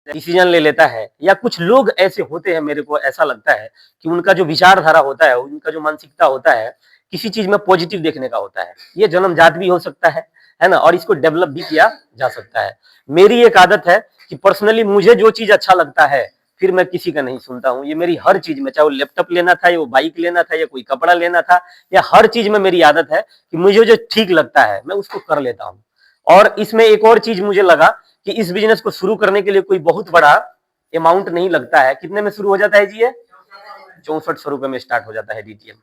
Decision ले लेता है, या कुछ लोग ऐसे होते हैं, मेरे को ऐसा लगता है कि उनका जो विचारधारा होता है, उनका जो मानसिकता होता है, किसी चीज में पॉजिटिव देखने का होता है। ये जन्मजात भी हो सकता है ना, और इसको डेवलप भी किया जा सकता है। मेरी एक आदत है कि पर्सनली मुझे जो चीज अच्छा लगता है, फिर मैं किसी का नहीं सुनता हूँ। ये मेरी हर चीज में, चाहे वो लैपटॉप लेना था, या वो बाइक लेना था, या कोई कपड़ा लेना था, या हर चीज में मेरी आदत है कि मुझे जो ठीक लगता है मैं उसको कर लेता हूँ। और इसमें एक और चीज मुझे लगा कि इस बिजनेस को शुरू करने के लिए कोई बहुत बड़ा अमाउंट नहीं लगता है। कितने में शुरू हो जाता है जी? ये 6400 रुपए में स्टार्ट हो जाता है डीटीएम।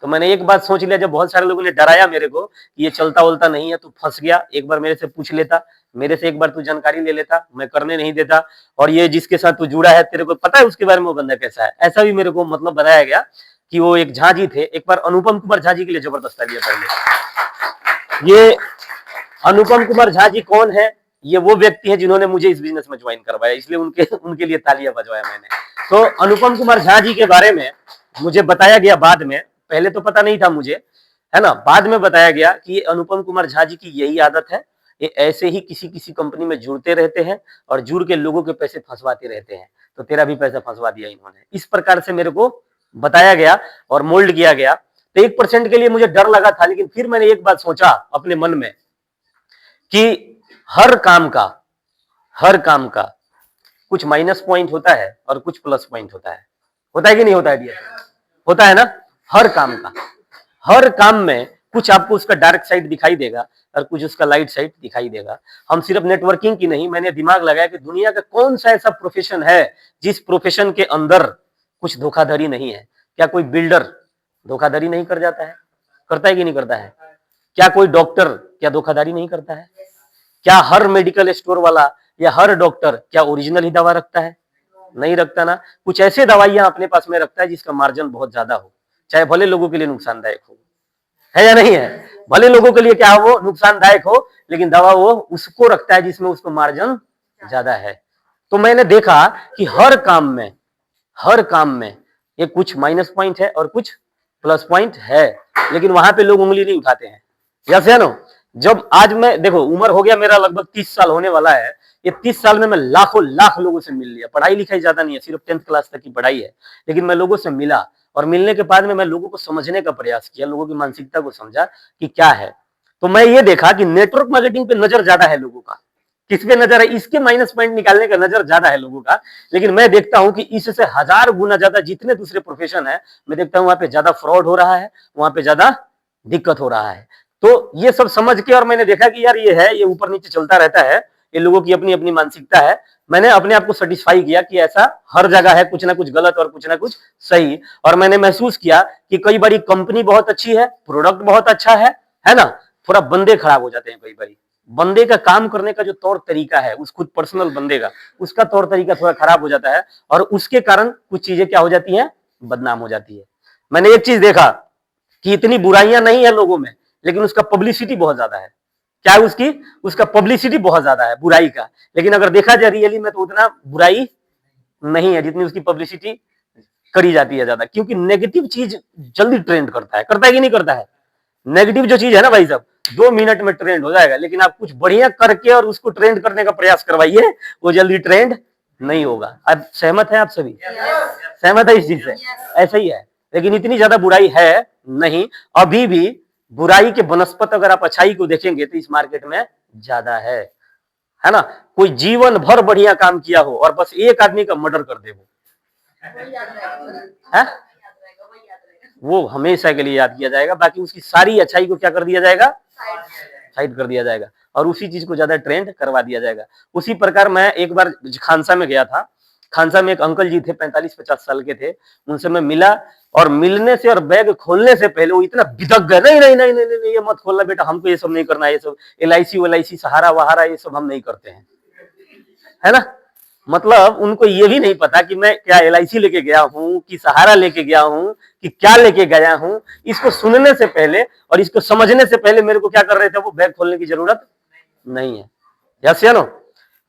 तो मैंने एक बात सोच लिया, जब बहुत सारे लोगों ने डराया मेरे को कि ये चलता उलता नहीं है, तू फंस गया, एक बार मेरे से पूछ लेता, मेरे से एक बार तू जानकारी ले लेता, मैं करने नहीं देता। और ये जिसके साथ तू जुड़ा है, तेरे को पता है उसके बारे में वो बंदा कैसा है? ऐसा भी मेरे को मतलब बताया गया कि वो एक झा जी थे। एक बार अनुपम कुमार झा जी के लिए जबरदस्त तालियां पहले। ये अनुपम कुमार झा जी कौन है? ये वो व्यक्ति है जिन्होंने मुझे इस बिजनेस में ज्वाइन करवाया, इसलिए उनके उनके लिए तालियां बजवाया मैंने। तो अनुपम कुमार झा जी के बारे में मुझे बताया गया बाद में, पहले तो पता नहीं था मुझे, है ना। बाद में बताया गया कि ये अनुपम कुमार झा जी की यही आदत है, ये ऐसे ही किसी किसी कंपनी में जुड़ते रहते हैं और जुड़ के लोगों के पैसे फंसवाते रहते हैं। तो तेरा भी पैसा फंसवा दिया इन्होंने, इस प्रकार से मेरे को बताया गया और मोल्ड किया गया। तो 1% के लिए मुझे डर लगा था, लेकिन फिर मैंने एक बात सोचा अपने मन में कि हर काम का कुछ माइनस पॉइंट होता है और कुछ प्लस पॉइंट होता है कि नहीं होता है डियर? होता है ना। हर काम में कुछ आपको उसका डार्क साइड दिखाई देगा और कुछ उसका लाइट साइड दिखाई देगा। हम सिर्फ नेटवर्किंग की नहीं, मैंने दिमाग लगाया कि दुनिया का कौन सा ऐसा प्रोफेशन है जिस प्रोफेशन के अंदर कुछ धोखाधड़ी नहीं है। क्या कोई बिल्डर धोखाधड़ी नहीं कर जाता है? करता है कि नहीं करता है? क्या कोई डॉक्टर क्या धोखाधड़ी नहीं करता है? क्या हर मेडिकल स्टोर वाला या हर डॉक्टर क्या ओरिजिनल ही दवा रखता है? नहीं रखता ना। कुछ ऐसे दवाइयां अपने पास में रखता है जिसका मार्जिन बहुत ज्यादा हो, चाहे भले लोगों के लिए नुकसानदायक हो, है या नहीं है? भले लोगों के लिए क्या हो, वो नुकसानदायक हो, लेकिन दवा वो उसको रखता है जिसमें उसको मार्जिन ज्यादा है। तो मैंने देखा कि हर काम में ये कुछ माइनस पॉइंट है और कुछ प्लस पॉइंट है, लेकिन वहां पे लोग उंगली नहीं उठाते हैं। यस या नो? जब आज मैं देखो, उम्र हो गया मेरा, लगभग 30 साल होने वाला है। ये 30 साल में मैं लाखों लाख लोगों से मिल लिया। पढ़ाई लिखाई ज्यादा नहीं है, सिर्फ 10th क्लास तक की पढ़ाई है, लेकिन मैं लोगों से मिला और मिलने के बाद में मैं लोगों को समझने का प्रयास किया, लोगों की मानसिकता को समझा कि क्या है। तो मैं ये देखा कि नेटवर्क मार्केटिंग पे नजर ज्यादा है लोगों का। किस पे नजर है? इसके माइनस पॉइंट निकालने का नजर ज्यादा है लोगों का, लेकिन मैं देखता हूं कि इससे 1000 गुना ज्यादा जितने दूसरे प्रोफेशन है, मैं देखता हूं वहां पे ज्यादा फ्रॉड हो रहा है, वहां पे ज्यादा दिक्कत हो रहा है। तो ये सब समझ के और मैंने देखा कि यार ये है, ये ऊपर नीचे चलता रहता है, ये लोगों की अपनी अपनी मानसिकता है। मैंने अपने आप को सेटिस्फाई किया कि ऐसा हर जगह है, कुछ ना कुछ गलत और कुछ ना कुछ सही। और मैंने महसूस किया कि कई बारी कंपनी बहुत अच्छी है, प्रोडक्ट बहुत अच्छा है ना, थोड़ा बंदे खराब हो जाते हैं। कई बारी बंदे का काम करने का जो तौर तरीका है, उस खुद पर्सनल बंदे का, उसका तौर तरीका थोड़ा खराब हो जाता है, और उसके कारण कुछ चीजें क्या हो जाती हैं, बदनाम हो जाती है। मैंने एक चीज देखा कि इतनी बुराइयां नहीं है लोगों में, लेकिन उसका पब्लिसिटी बहुत ज्यादा है। क्या है उसकी? उसका पब्लिसिटी बहुत ज्यादा है बुराई का, लेकिन अगर देखा जाए रियली में तो उतना बुराई नहीं है जितनी उसकी पब्लिसिटी करी जाती है ज्यादा। क्योंकि नेगेटिव चीज जल्दी ट्रेंड करता है कि नहीं करता है? नेगेटिव जो चीज है ना भाई साहब, 2 मिनट में ट्रेंड हो जाएगा, लेकिन आप कुछ बढ़िया करके और उसको ट्रेंड करने का प्रयास करवाइए, वो जल्दी ट्रेंड नहीं होगा। अब सहमत है आप सभी? सहमत है इस चीज से? ऐसा ही है, लेकिन इतनी ज्यादा बुराई है नहीं। अभी भी बुराई के बनस्पत अगर आप अच्छाई को देखेंगे तो इस मार्केट में ज्यादा है ना। कोई जीवन भर बढ़िया काम किया हो और बस एक आदमी का मर्डर कर दे, है वो हमेशा के लिए याद किया जाएगा। बाकी उसकी सारी अच्छाई को क्या कर दिया जाएगा? साइड कर दिया जाएगा, और उसी चीज को ज्यादा ट्रेंड करवा दिया जाएगा। उसी प्रकार मैं एक बार खानसा में गया था। खानसा में एक अंकल जी थे, 45-50 साल के थे। उनसे मैं मिला, और मिलने से और बैग खोलने से पहले वो इतना बिदक गए, नहीं नहीं नहीं नहीं नहीं, ये मत खोलना बेटा, हमको ये सब नहीं करना, ये सब LIC सहारा वहारा ये सब हम नहीं करते हैं, है ना। मतलब उनको ये भी नहीं पता कि मैं क्या LIC लेके गया हूं कि सहारा लेके गया हूं कि क्या लेके गया हूं। इसको सुनने से पहले और इसको समझने से पहले मेरे को क्या कर रहे थे, वो बैग खोलने की जरूरत नहीं है। यस या नो?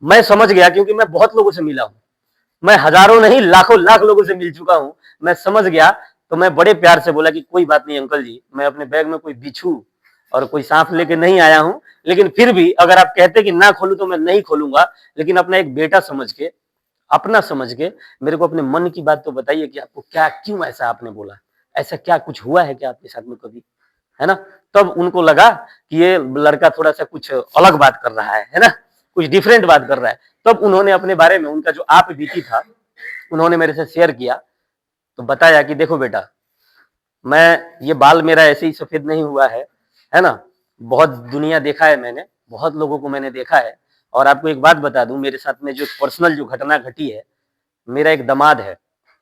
मैं समझ गया, क्योंकि मैं बहुत लोगों से मिला हूं, मैं हजारों नहीं लाखों लाख लोगों से मिल चुका हूं, मैं समझ गया। तो मैं बड़े प्यार से बोला कि कोई बात नहीं अंकल जी, मैं अपने बैग में कोई बिच्छू और कोई सांप लेके नहीं आया हूं, लेकिन फिर भी अगर आप कहते कि ना खोलूं तो मैं नहीं खोलूंगा, लेकिन अपना एक बेटा समझ के अपना समझ के मेरे को अपने मन की बात तो बताइए कि आपको क्या, क्यों ऐसा आपने बोला, ऐसा क्या कुछ हुआ है क्या आपके साथ में कभी, है ना? तब उनको लगा कि ये लड़का थोड़ा सा कुछ अलग बात कर रहा है ना, कुछ डिफरेंट बात कर रहा है। तब उन्होंने अपने बारे में उनका जो आप बीती था उन्होंने मेरे से शेयर किया, तो बताया कि देखो बेटा, मैं ये बाल मेरा ऐसे ही सफेद नहीं हुआ है ना? बहुत दुनिया देखा है मैंने, बहुत लोगों को मैंने देखा है। और आपको एक बात बता दूं, मेरे साथ में जो पर्सनल जो घटना घटी है, मेरा एक दामाद है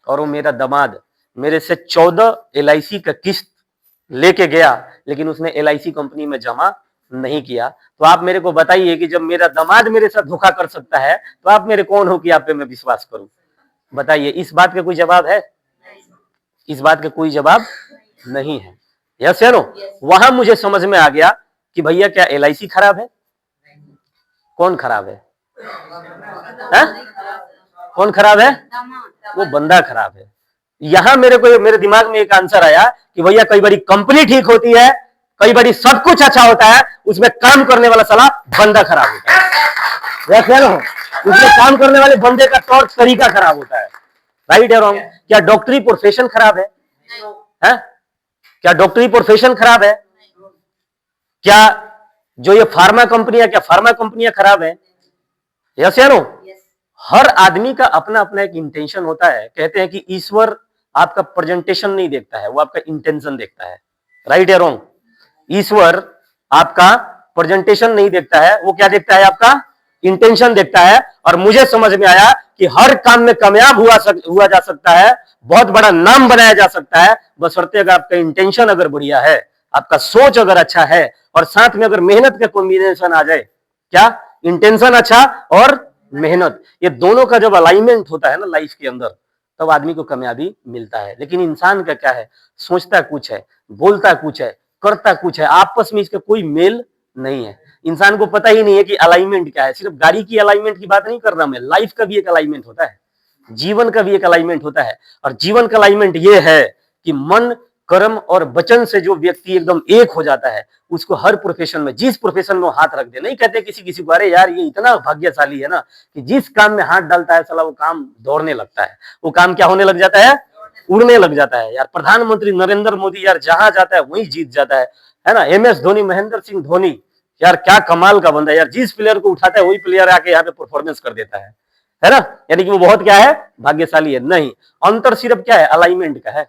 और वो मेरा दामाद मेरे से 14 एलआईसी का किस्त लेके गया, लेकिन उसने एलआईसी कंपनी में जमा नहीं किया। तो आप मेरे को बताइए कि जब मेरा दामाद मेरे साथ धोखा कर सकता है तो आप मेरे कौन हो कि आप पे मैं विश्वास करूं? बताइए, इस बात का कोई जवाब है? इस बात का कोई जवाब नहीं है। यस या नो? वहां मुझे समझ में आ गया कि भैया क्या एलआईसी खराब है? कौन खराब है? कौन खराब है? वो बंदा खराब है। यहां मेरे दिमाग में एक आंसर आया कि भैया कई बारी कंपनी ठीक होती है, कई बारी सब कुछ अच्छा होता है, उसमें काम करने वाला साला बंदा खराब होता है। वैसे ना, उसमें काम करने वाले बंदे का तौर तरीका खराब होता है। राइट या रॉन्ग? क्या डॉक्टरी प्रोफेशन खराब है? क्या डॉक्टरी प्रोफेशन खराब है? क्या जो ये फार्मा कंपनियां खराब है? यस या नो? हर आदमी का अपना अपना एक इंटेंशन होता है। कहते हैं कि ईश्वर आपका प्रेजेंटेशन नहीं देखता है, वो आपका इंटेंशन देखता है। राइट या रॉन्ग? ईश्वर आपका प्रेजेंटेशन नहीं देखता है, वो क्या देखता है? आपका इंटेंशन देखता है। और मुझे समझ में आया कि हर काम में कामयाब हुआ जा सकता है, बहुत बड़ा नाम बनाया जा सकता है, बशर्ते अगर आपका इंटेंशन अगर बढ़िया है, आपका सोच अगर अच्छा है, और साथ में अगर मेहनत का कॉम्बिनेशन आ जाए। क्या? इंटेंशन अच्छा और मेहनत, ये दोनों का जब अलाइनमेंट होता है ना लाइफ के अंदर, तब आदमी को कामयाबी मिलता है। लेकिन इंसान का क्या है? सोचता कुछ है, बोलता कुछ है, करता कुछ है, आपस में इसका कोई मेल नहीं है। इंसान को पता ही नहीं है कि अलाइनमेंट क्या है। सिर्फ गाड़ी की अलाइनमेंट की बात नहीं कर रहा मैं, लाइफ का भी एक अलाइनमेंट होता है, जीवन का भी एक अलाइनमेंट होता है। और जीवन का अलाइनमेंट ये है कि मन, कर्म और वचन से जो व्यक्ति एकदम एक हो जाता है, उसको हर प्रोफेशन में, जिस प्रोफेशन में वो हाथ रख दे, नहीं कहते किसी किसी को अरे यार ये इतना भाग्यशाली है ना कि जिस काम में हाथ डालता है साला वो काम दौड़ने लगता है, वो काम क्या होने लग जाता है? उड़ने लग जाता है। यार प्रधानमंत्री नरेंद्र मोदी यार जहां जाता है वहीं जीत जाता है ना? एमएस धोनी, महेंद्र सिंह धोनी, यार क्या कमाल का बंदा है यार, जिस प्लेयर को उठाता है वही प्लेयर आके यहाँ पे परफॉर्मेंस कर देता है ना? यानी कि वो बहुत क्या है? भाग्यशाली है। नहीं, अंतर सिर्फ क्या है? अलाइनमेंट का है।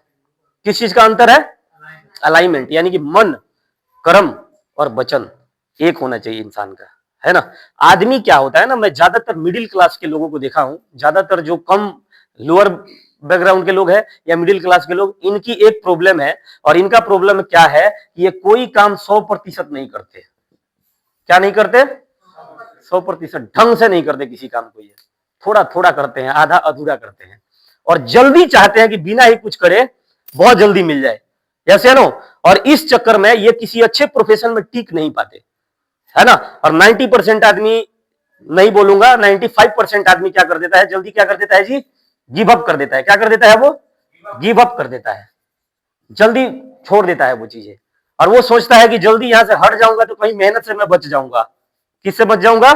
किस चीज का अंतर है? अलाइनमेंट, यानी कि मन, कर्म और वचन एक होना चाहिए इंसान का, है ना? आदमी क्या होता है ना, मैं ज्यादातर मिडिल क्लास के लोगों को देखा हूं, ज्यादातर जो कम लोअर बैकग्राउंड के लोग हैं या मिडिल क्लास के लोग, इनकी एक प्रॉब्लम है। और इनका प्रॉब्लम क्या है? ये कोई काम 100% नहीं करते। क्या नहीं करते? 100% ढंग से नहीं करते किसी काम को। ये थोड़ा थोड़ा करते हैं, आधा अधूरा करते हैं, और जल्दी चाहते हैं कि बिना ही कुछ करे बहुत जल्दी मिल जाए। ऐसे नो? और इस चक्कर में ये किसी अच्छे प्रोफेशन में टिक नहीं पाते, है ना? और 90% आदमी, नहीं बोलूंगा 95% आदमी क्या कर देता है? जल्दी क्या कर देता है जी? गिव अप कर देता है। क्या कर देता है? वो गिव अप कर देता है, जल्दी छोड़ देता है वो चीजें। और वो सोचता है कि जल्दी यहां से हट जाऊंगा तो कहीं मेहनत से मैं बच जाऊंगा। किससे बच जाऊंगा?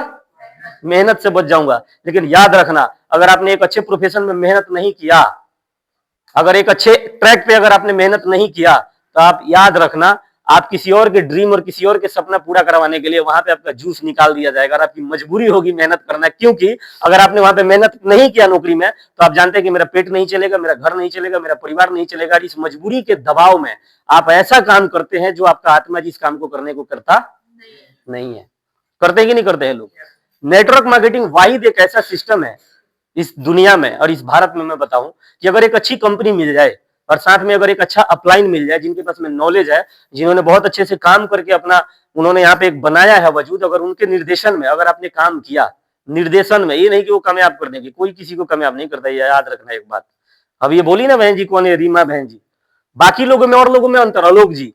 मेहनत से बच जाऊंगा। लेकिन याद रखना, अगर आपने एक अच्छे प्रोफेशन में मेहनत नहीं किया, अगर एक अच्छे ट्रैक पे अगर आपने मेहनत नहीं किया, तो आप याद रखना, आप किसी और के ड्रीम और किसी और के सपना पूरा करवाने के लिए वहां पे आपका जूस निकाल दिया जाएगा और आपकी मजबूरी होगी मेहनत करना। क्योंकि अगर आपने वहां पे मेहनत नहीं किया नौकरी में, तो आप जानते हैं कि मेरा पेट नहीं चलेगा, मेरा घर नहीं चलेगा, मेरा परिवार नहीं चलेगा। इस मजबूरी के दबाव में आप ऐसा काम करते हैं जो आपका आत्मा जिस काम को करने को करता नहीं है। करते हैं कि नहीं करते हैं लोग? नेटवर्क मार्केटिंग वाहिद एक ऐसा सिस्टम है इस दुनिया में और इस भारत में, मैं बताऊं कि अगर एक अच्छी कंपनी मिल जाए और साथ में अगर एक अच्छा अपलाइन मिल जाए, जिनके पास में नॉलेज है, जिन्होंने बहुत अच्छे से काम करके अपना उन्होंने यहाँ पे एक बनाया है वजूद, अगर उनके निर्देशन में अगर आपने काम किया, निर्देशन में, ये नहीं कि वो कामयाब कर देंगे, कोई किसी को कामयाब नहीं करता, याद रखना एक बात। अब ये बोली ना बहन जी, कौन है? रीमा बहन जी। बाकी लोगों में और लोगों में अंतर, आलोक जी,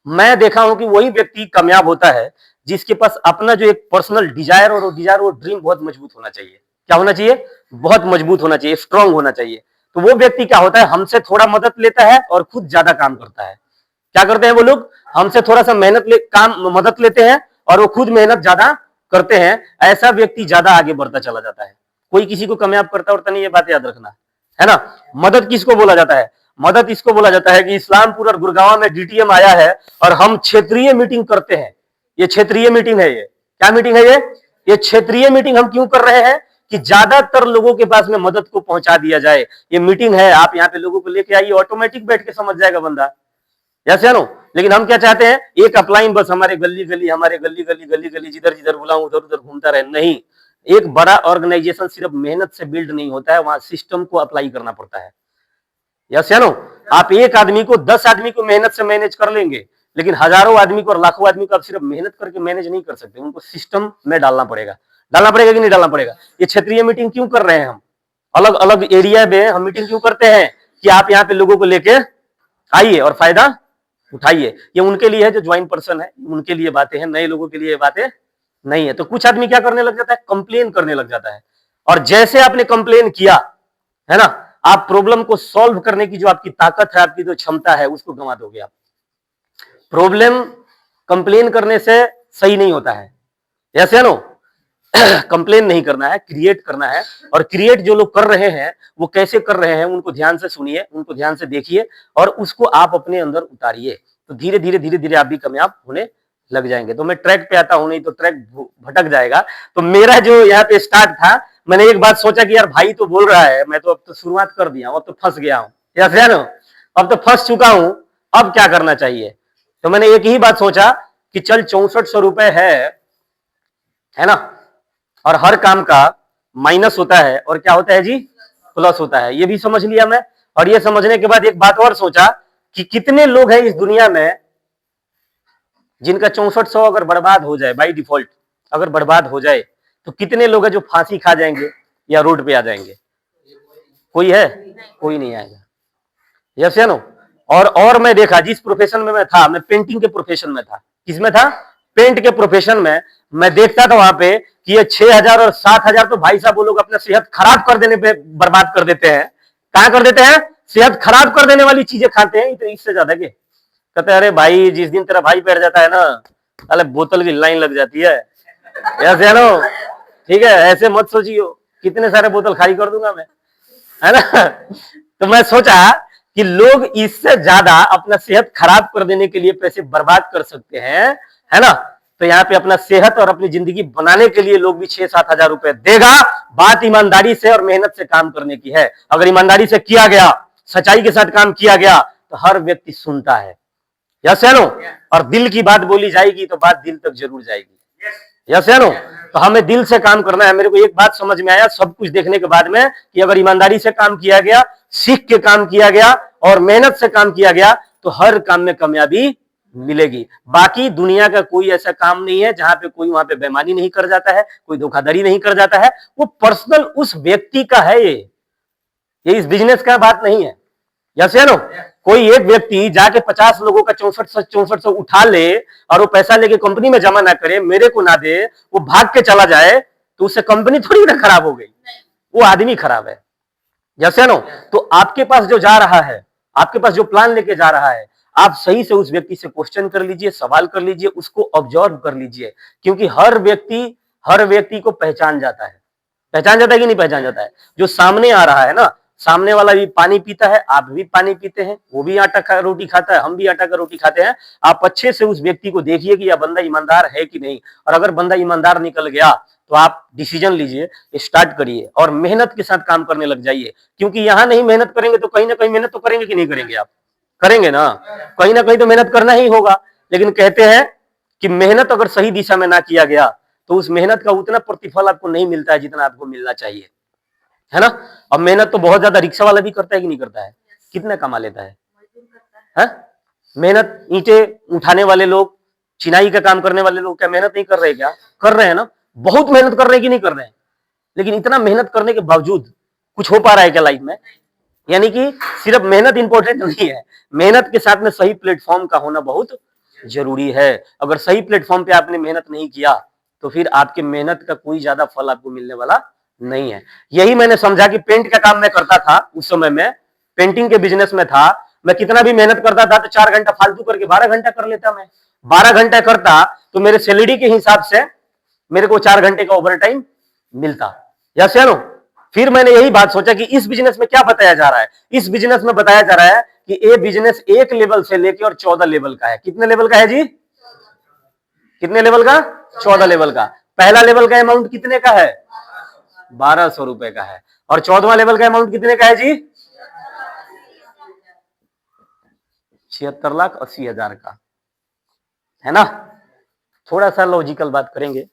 मैं देखा हूं कि वही व्यक्ति कामयाब होता है जिसके पास अपना जो एक पर्सनल डिजायर और वो ड्रीम बहुत मजबूत होना चाहिए। क्या होना चाहिए? बहुत मजबूत होना चाहिए, स्ट्रांग होना चाहिए। तो वो व्यक्ति क्या होता है? हमसे थोड़ा मदद लेता है और खुद ज्यादा काम करता है। क्या करते हैं वो लोग? हमसे थोड़ा सा काम मदद लेते हैं और वो खुद मेहनत ज्यादा करते हैं। ऐसा व्यक्ति ज्यादा आगे बढ़ता चला जाता है। कोई किसी को कामयाब करता और नहीं, ये बात याद रखना है ना। मदद किसको बोला जाता है? मदद इसको बोला जाता है कि इस्लामपुर और गुड़गांव में डीटीएम आया है और हम क्षेत्रीय मीटिंग करते हैं। ये क्षेत्रीय मीटिंग है। ये क्या मीटिंग है? ये क्षेत्रीय मीटिंग हम क्यों कर रहे हैं? कि ज्यादातर लोगों के पास में मदद को पहुंचा दिया जाए। ये मीटिंग है, आप यहाँ पे लोगों को लेके आइए, ऑटोमेटिक बैठ के समझ जाएगा बंदा, ऐसे नो। लेकिन हम क्या चाहते हैं? एक अपलाइन बस हमारे गली गली, हमारे गली गली गली गली, जिधर जिधर बुलाऊं उधर उधर घूमता रहे, नहीं। एक बड़ा ऑर्गेनाइजेशन सिर्फ मेहनत से बिल्ड नहीं होता है, वहां सिस्टम को अप्लाई करना पड़ता है। यस या नो? आप एक आदमी को 10 आदमी को मेहनत से मैनेज कर लेंगे, लेकिन हजारों आदमी को और लाखों आदमी को आप सिर्फ मेहनत करके मैनेज नहीं कर सकते, उनको सिस्टम में डालना पड़ेगा। डालना पड़ेगा कि नहीं डालना पड़ेगा? ये क्षेत्रीय मीटिंग क्यों कर रहे हैं हम? अलग अलग एरिया में हम मीटिंग क्यों करते हैं? कि आप यहाँ पे लोगों को लेके आइए और फायदा उठाइए। ये उनके लिए है जो ज्वाइन पर्सन है, उनके लिए बातें हैं, नए लोगों के लिए बातें नहीं है। तो कुछ आदमी क्या करने लग जाता है? कंप्लेन करने लग जाता है। और जैसे आपने कंप्लेन किया है ना, आप प्रॉब्लम को सॉल्व करने की जो आपकी ताकत है, आपकी जो क्षमता है, उसको गंवा दोगे आप। प्रॉब्लम कंप्लेन करने से सही नहीं होता है, ऐसे नो। कंप्लेन नहीं करना है, क्रिएट करना है। और क्रिएट जो लोग कर रहे हैं वो कैसे कर रहे हैं, उनको ध्यान से सुनिए, उनको ध्यान से देखिए और उसको आप अपने अंदर उतारिए। तो धीरे धीरे धीरे धीरे आप भी कामयाब होने लग जाएंगे। तो मैं ट्रैक पे आता हूं, नहीं तो ट्रैक भटक जाएगा। तो मेरा जो यहाँ पे स्टार्ट था, मैंने एक बात सोचा कि यार भाई तो बोल रहा है, मैं तो अब तो शुरुआत कर दिया हूं, अब तो फंस गया हूं, ऐसे है ना, अब तो फंस चुका हूं, अब क्या करना चाहिए? तो मैंने एक ही बात सोचा कि चल 6400 रुपए है ना, और हर काम का माइनस होता है और क्या होता है जी? प्लस होता है। ये भी समझ लिया मैं। और ये समझने के बाद एक बात और सोचा कि कितने लोग हैं इस दुनिया में जिनका 6400 अगर बर्बाद हो जाए, बाई डिफॉल्ट अगर बर्बाद हो जाए, तो कितने लोग हैं जो फांसी खा जाएंगे या रोड पे आ जाएंगे? कोई है? कोई नहीं आएगा। यस या नो? और मैं देखा, जिस प्रोफेशन में मैं था, मैं पेंटिंग के प्रोफेशन में था। किसमें था? पेंट के प्रोफेशन में। मैं देखता था वहां पे कि ये 6000 और 7000 तो भाई साहब वो लोग अपना सेहत खराब कर देने पे बर्बाद कर देते हैं। कहां कर देते हैं? सेहत खराब कर देने वाली चीजें खाते हैं। तो इससे ज्यादा के कहते हैं, अरे भाई जिस दिन तेरा भाई बैठ जाता है ना, अरे बोतल की लाइन लग जाती है, ऐसे है नो। ठीक है, ऐसे मत सोचियो, कितने सारे बोतल खाली कर दूंगा मैं, है ना। तो मैं सोचा कि लोग इससे ज्यादा अपना सेहत खराब कर देने के लिए पैसे बर्बाद कर सकते हैं, है ना। तो यहाँ पे अपना सेहत और अपनी जिंदगी बनाने के लिए लोग भी 6-7 हजार रुपए देगा। बात ईमानदारी से और मेहनत से काम करने की है। अगर ईमानदारी से किया गया, सच्चाई के साथ काम किया गया, तो हर व्यक्ति सुनता है, यस है नो। और दिल की बात बोली जाएगी तो बात दिल तक जरूर जाएगी, यस है नो। तो हमें दिल से काम करना है। मेरे को एक बात समझ में आया सब कुछ देखने के बाद में, कि अगर ईमानदारी से काम किया गया, सीख के काम किया गया और मेहनत से काम किया गया, तो हर काम में कामयाबी मिलेगी। बाकी दुनिया का कोई ऐसा काम नहीं है जहां पे कोई वहां पे बेईमानी नहीं कर जाता है, कोई धोखाधड़ी नहीं कर जाता है। वो पर्सनल उस व्यक्ति का है, ये इस बिजनेस का बात नहीं है, यस है नो। कोई एक व्यक्ति जाके 50 लोगों का 6400 उठा ले और वो पैसा लेके कंपनी में जमा ना करे, मेरे को ना दे, वो भाग के चला जाए, तो उससे कंपनी थोड़ी ना खराब हो गई, वो आदमी खराब है, यस है नो। तो आपके पास जो जा रहा है, आपके पास जो प्लान लेके जा रहा है, आप सही से उस व्यक्ति से क्वेश्चन कर लीजिए, सवाल कर लीजिए, उसको ऑब्जर्व कर लीजिए। क्योंकि हर व्यक्ति को पहचान जाता है। पहचान जाता है कि नहीं पहचान जाता है? जो सामने आ रहा है ना, सामने वाला भी पानी पीता है, आप भी पानी पीते हैं, वो भी आटा का रोटी खाता है, हम भी आटा का रोटी खाते हैं। आप अच्छे से उस व्यक्ति को देखिए कि यह बंदा ईमानदार है कि नहीं। और अगर बंदा ईमानदार निकल गया तो आप डिसीजन लीजिए, स्टार्ट करिए और मेहनत के साथ काम करने लग जाइए। क्योंकि यहां नहीं मेहनत करेंगे तो कहीं ना कहीं मेहनत तो करेंगे कि नहीं करेंगे? आप करेंगे ना, कहीं ना कहीं तो मेहनत करना ही होगा। लेकिन कहते हैं कि मेहनत अगर सही दिशा में ना किया गया तो उस मेहनत का उतना प्रतिफल आपको नहीं मिलता है जितना आपको मिलना चाहिए, है ना। अब मेहनत तो बहुत ज्यादा रिक्शा वाला भी करता है कि नहीं करता है? कितना कमा लेता है? मेहनत ईंटे उठाने वाले लोग, चिनाई का काम करने वाले लोग क्या मेहनत नहीं कर रहे? क्या कर रहे हैं ना, बहुत मेहनत कर रहे हैं कि नहीं कर रहे हैं। लेकिन इतना मेहनत करने के बावजूद कुछ हो पा रहा है क्या लाइफ में? यानी कि सिर्फ मेहनत इंपॉर्टेंट नहीं है, मेहनत के साथ में सही प्लेटफॉर्म का होना बहुत जरूरी है। अगर सही प्लेटफॉर्म पे आपने मेहनत नहीं किया तो फिर आपके मेहनत का कोई ज्यादा फल आपको मिलने वाला नहीं है। यही मैंने समझा कि पेंट का काम मैं करता था, उस समय में पेंटिंग के बिजनेस में था। मैं कितना भी मेहनत करता था तो 4 घंटा फालतू करके 12 घंटा कर लेता। मैं 12 घंटा करता तो मेरे सैलरी के हिसाब से मेरे को 4 घंटे का ओवर टाइम मिलता, यस या नो। फिर मैंने यही बात सोचा कि इस बिजनेस में क्या बताया जा रहा है। इस बिजनेस में बताया जा रहा है कि ये बिजनेस 1 लेवल से लेके और 14 लेवल का है। कितने लेवल का है जी? कितने लेवल का? 14 लेवल का। पहला लेवल का अमाउंट कितने का है? 1200 रुपए का है। और 14वां लेवल का अमाउंट कितने का है जी? 76,80,000 का है ना। थोड़ा सा लॉजिकल बात करेंगे।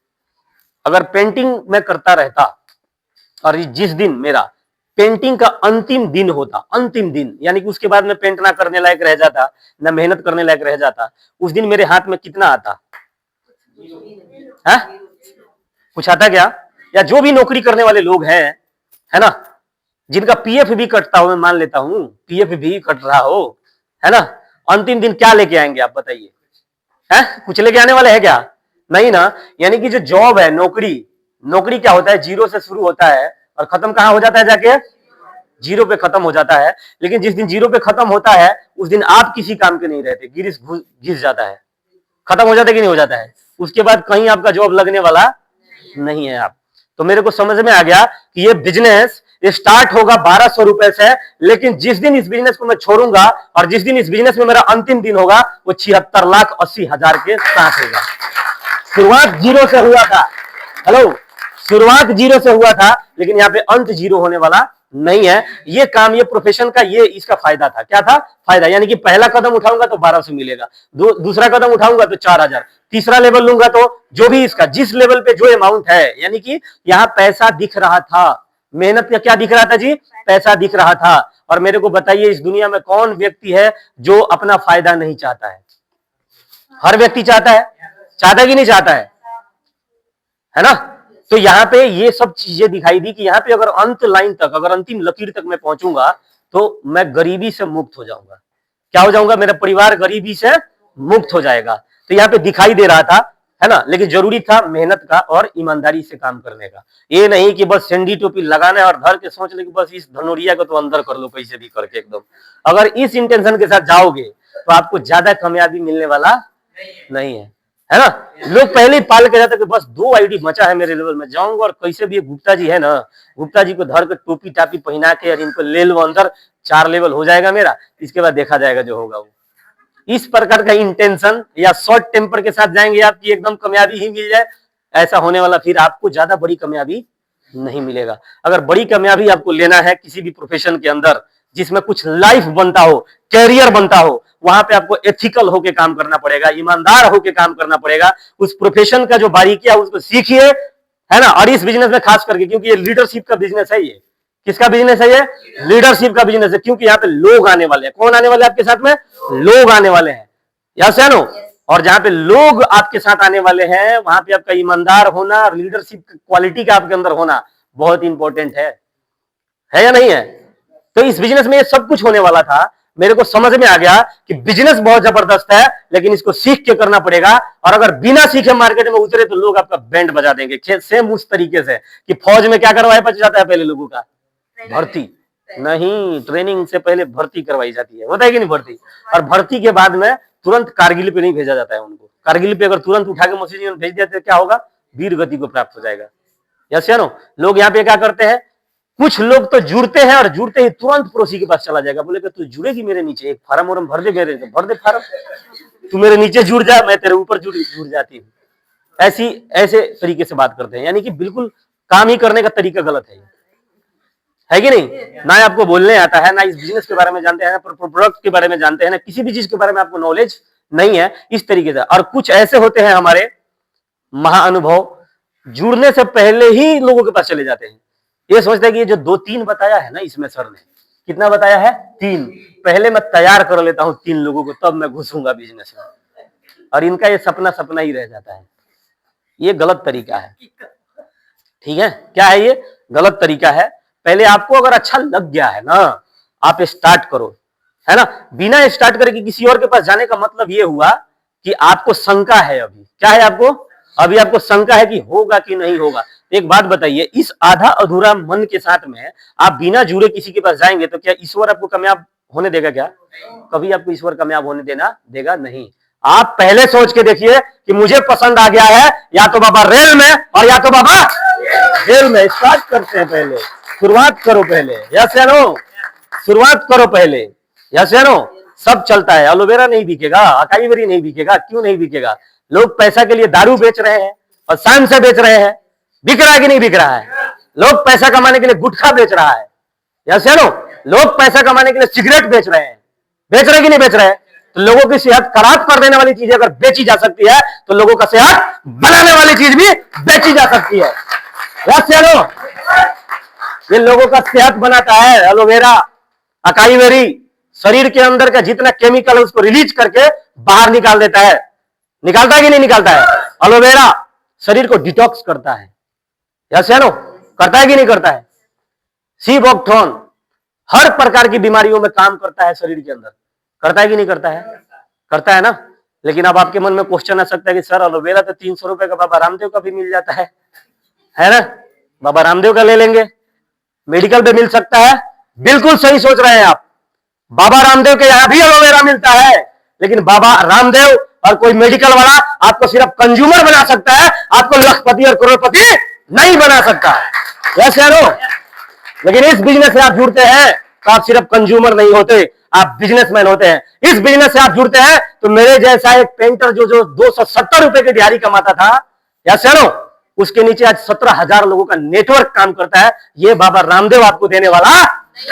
अगर पेंटिंग में करता रहता और जिस दिन मेरा पेंटिंग का अंतिम दिन होता, अंतिम दिन यानी कि उसके बाद में पेंट ना करने लायक रह जाता, ना मेहनत करने लायक रह जाता, उस दिन मेरे हाथ में कितना आता है? कुछ आता क्या? या जो भी नौकरी करने वाले लोग हैं, है ना, जिनका पीएफ भी कटता हो, मैं मान लेता हूं पीएफ भी कट रहा हो, है ना, अंतिम दिन क्या लेके आएंगे आप बताइए? है कुछ लेके आने वाले हैं क्या? नहीं ना। यानी कि जो जॉब है, नौकरी, नौकरी क्या होता है? जीरो से शुरू होता है और खत्म कहां हो जाता है? जाके जीरो पे खत्म हो जाता है। लेकिन जिस दिन जीरो पे खत्म होता है उस दिन आप किसी काम के नहीं रहते, घिस जाता है, खत्म हो जाता है कि नहीं हो जाता है? उसके बाद कहीं आपका जॉब लगने वाला नहीं है आप। तो मेरे को समझ में आ गया कि ये बिजनेस स्टार्ट होगा 1200 रुपए से, लेकिन जिस दिन इस बिजनेस को मैं छोड़ूंगा और जिस दिन इस बिजनेस में मेरा अंतिम दिन होगा वो 76,80,000 के साथ होगा। शुरुआत जीरो से हुआ था, हेलो, शुरुआत जीरो से हुआ था, लेकिन यहाँ पे अंत जीरो होने वाला नहीं है। ये काम, ये प्रोफेशन का ये इसका फायदा था। क्या था? फायदा। यानी कि पहला कदम उठाऊंगा तो 1200 मिलेगा, दूसरा कदम उठाऊंगा तो 4000, तीसरा लेवल लूंगा तो जो भी इसका जिस लेवल पे जो अमाउंट है, यानी कि यहाँ पैसा दिख रहा था, मेहनत का क्या दिख रहा था जी? पैसा दिख रहा था। और मेरे को बताइए इस दुनिया में कौन व्यक्ति है जो अपना फायदा नहीं चाहता है? हर व्यक्ति चाहता है। चाहता है कि नहीं चाहता है ना? तो यहाँ पे ये सब चीजें दिखाई दी कि यहाँ पे अगर अंत लाइन तक, अगर अंतिम लकीर तक मैं पहुंचूंगा तो मैं गरीबी से मुक्त हो जाऊंगा। क्या हो जाऊंगा? मेरा परिवार गरीबी से मुक्त हो जाएगा। तो यहाँ पे दिखाई दे रहा था, है ना, लेकिन जरूरी था मेहनत का और ईमानदारी से काम करने का। ये नहीं कि बस सेंडी टोपी लगाना है और धर के सोच ले कि बस इस धनोरिया को तो अंदर कर लो कैसे भी करके एकदम। अगर इस इंटेंशन के साथ जाओगे तो आपको ज्यादा कामयाबी मिलने वाला नहीं है ना। लोग पहले ही पाल के जाते कि बस 2 आईडी बचा है मेरे लेवल में, जाऊंगा और कैसे भी गुप्ता जी है ना, गुप्ता जी को धर के टोपी टापी पहना के और इनको ले लो अंदर, 4 लेवल हो जाएगा मेरा, इसके बाद देखा जाएगा जो होगा वो। इस प्रकार का इंटेंशन या शॉर्ट टेम्पर के साथ जाएंगे आपकी एकदम कामयाबी ही मिल जाए, ऐसा होने वाला फिर आपको ज्यादा बड़ी कामयाबी नहीं मिलेगा। अगर बड़ी कामयाबी आपको लेना है किसी भी प्रोफेशन के अंदर जिसमें कुछ लाइफ बनता हो, कैरियर बनता हो, वहां पे आपको एथिकल होके काम करना पड़ेगा, ईमानदार होके काम करना पड़ेगा। उस प्रोफेशन का जो बारीकियां उसको सीखिए, है ना। और इस बिजनेस में खास करके, क्योंकि ये लीडरशिप का बिजनेस है, ये किसका बिजनेस है? ये लीडरशिप का बिजनेस है, क्योंकि यहाँ पे लोग आने वाले हैं। कौन आने वाले हैं आपके साथ में? लोग आने वाले हैं, यस या नो। और जहां पे लोग आपके साथ आने वाले हैं वहां पे आपका ईमानदार होना और लीडरशिप क्वालिटी का आपके अंदर होना बहुत इंपॉर्टेंट है या नहीं है? तो इस बिजनेस में ये सब कुछ होने वाला था। मेरे को समझ में आ गया कि बिजनेस बहुत जबरदस्त है, लेकिन इसको सीख के करना पड़ेगा। और अगर बिना सीखे मार्केट में उतरे तो लोग आपका बैंड बजा देंगे। सेम उस तरीके से कि फौज में क्या करवाया जाता है पहले लोगों का? भर्ती नहीं, ट्रेनिंग से पहले भर्ती करवाई जाती है, होता है कि नहीं भर्ती? और भर्ती के बाद में तुरंत कारगिल पे नहीं भेजा जाता है उनको। कारगिल पे अगर तुरंत उठा के मशीन में भेज दिया तो क्या होगा? वीर गति को प्राप्त हो जाएगा, यस या नो। लोग यहाँ पे क्या करते हैं, कुछ लोग तो जुड़ते हैं और जुड़ते ही तुरंत पड़ोसी के पास चला जाएगा, बोलेगा तू जुड़ेगी मेरे नीचे, एक फार्म और भर दे, मेरे भर दे फार्म, तू मेरे नीचे जुड़ जा, मैं तेरे ऊपर जुड़ जाती हूँ। ऐसे तरीके से बात करते हैं, यानी कि बिल्कुल काम ही करने का तरीका गलत है कि नहीं? ना आपको बोलने आता है, ना इस बिजनेस के बारे में जानते हैं, ना प्रोडक्ट के बारे में जानते हैं, ना किसी भी चीज के बारे में आपको नॉलेज नहीं है इस तरीके से। और कुछ ऐसे होते हैं हमारे महाअनुभव, जुड़ने से पहले ही लोगों के पास चले जाते हैं। ये सोचते हैं कि ये जो 2-3 बताया है ना इसमें सर ने, कितना बताया है? 3। पहले मैं तैयार कर लेता हूं 3 लोगों को, तब मैं घुसूंगा बिजनेस में। और इनका ये सपना ही रह जाता है। ये गलत तरीका है, ठीक है? क्या है ये? गलत तरीका है। पहले आपको अगर अच्छा लग गया है ना, आप स्टार्ट करो, है ना। बिना स्टार्ट करके किसी और के पास जाने का मतलब ये हुआ कि आपको शंका है। अभी क्या है आपको? अभी आपको शंका है कि होगा कि नहीं होगा। एक बात बताइए, इस आधा अधूरा मन के साथ में आप बिना जुड़े किसी के पास जाएंगे तो क्या ईश्वर आपको कामयाब होने देगा? क्या कभी आपको ईश्वर कामयाब होने देगा? नहीं। आप पहले सोच के देखिए कि मुझे पसंद आ गया है, या तो बाबा रेल में और या तो बाबा जेल में। स्टार्ट करते हैं पहले, शुरुआत करो पहले, यस या नो, शुरुआत करो पहले, यस या नो। सब चलता है, एलोवेरा नहीं बिकेगा, अकाई बेरी नहीं बिकेगा, क्यों नहीं बिकेगा? लोग पैसा के लिए दारू बेच रहे हैं और शान से बेच रहे हैं, बिक रहा है कि नहीं बिक रहा है? लोग पैसा कमाने के लिए गुटखा बेच रहा है, यस या नो। लोग पैसा कमाने के लिए सिगरेट बेच रहे हैं, बेच रहे कि नहीं बेच रहे हैं? तो लोगों की सेहत खराब कर देने वाली चीज अगर बेची जा सकती है तो लोगों का सेहत बनाने वाली चीज भी बेची जा सकती है, यस या नो। ये लोगों का सेहत बनाता है एलोवेरा, अकाई बेरी, शरीर के अंदर का जितना केमिकल है उसको रिलीज करके बाहर निकाल देता है, निकालता है कि नहीं निकालता है? एलोवेरा शरीर को डिटॉक्स करता है, यस या नो, करता है कि नहीं करता है? सी बॉक्थॉन हर प्रकार की बीमारियों में काम करता है शरीर के अंदर, करता है कि नहीं करता है? करता है ना। लेकिन अब आपके मन में क्वेश्चन आ सकता है कि सर एलोवेरा तो 300 रुपए का बाबा रामदेव का भी मिल जाता है ना, बाबा रामदेव का ले लेंगे, मेडिकल पे मिल सकता है। बिल्कुल सही सोच रहे हैं आप, बाबा रामदेव के यहां भी एलोवेरा मिलता है, लेकिन बाबा रामदेव और कोई मेडिकल वाला आपको सिर्फ कंज्यूमर बना सकता है, आपको लखपति और करोड़पति नहीं बना सकता, यस या नो। लेकिन इस बिजनेस से आप जुड़ते हैं तो आप सिर्फ कंज्यूमर नहीं होते, आप बिजनेसमैन होते हैं। इस बिजनेस से आप जुड़ते हैं तो मेरे जैसा एक पेंटर जो 270 रुपए की दिहाड़ी कमाता था, यस या नो, उसके नीचे आज 17,000 लोगों का नेटवर्क काम करता है। ये बाबा रामदेव आपको देने वाला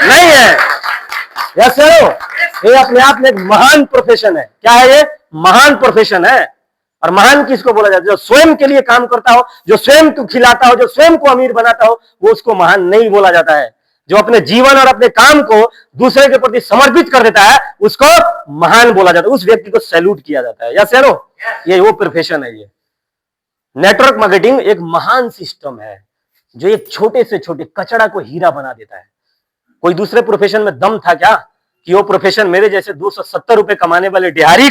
नहीं है, यस या नो। ये अपने आप में एक महान प्रोफेशन है। क्या है ये? महान प्रोफेशन है। और महान किसको बोला जाता है? जो स्वयं के लिए काम करता हो, जो स्वयं को खिलाता हो, जो स्वयं को अमीर बनाता हो, वो उसको महान नहीं बोला जाता है। जो अपने जीवन और अपने काम को दूसरे के प्रति समर्पित कर देता है उसको महान बोला जाता है, उस व्यक्ति को सैल्यूट किया जाता है, यस या नो। ये वो प्रोफेशन है। ये नेटवर्क मार्केटिंग एक महान सिस्टम है जो एक छोटे से छोटे कचड़ा को हीरा बना देता है। कोई दूसरे प्रोफेशन में दम था क्या कि वो प्रोफेशन मेरे जैसे 270 रुपए कमाने वाले दिहाड़ी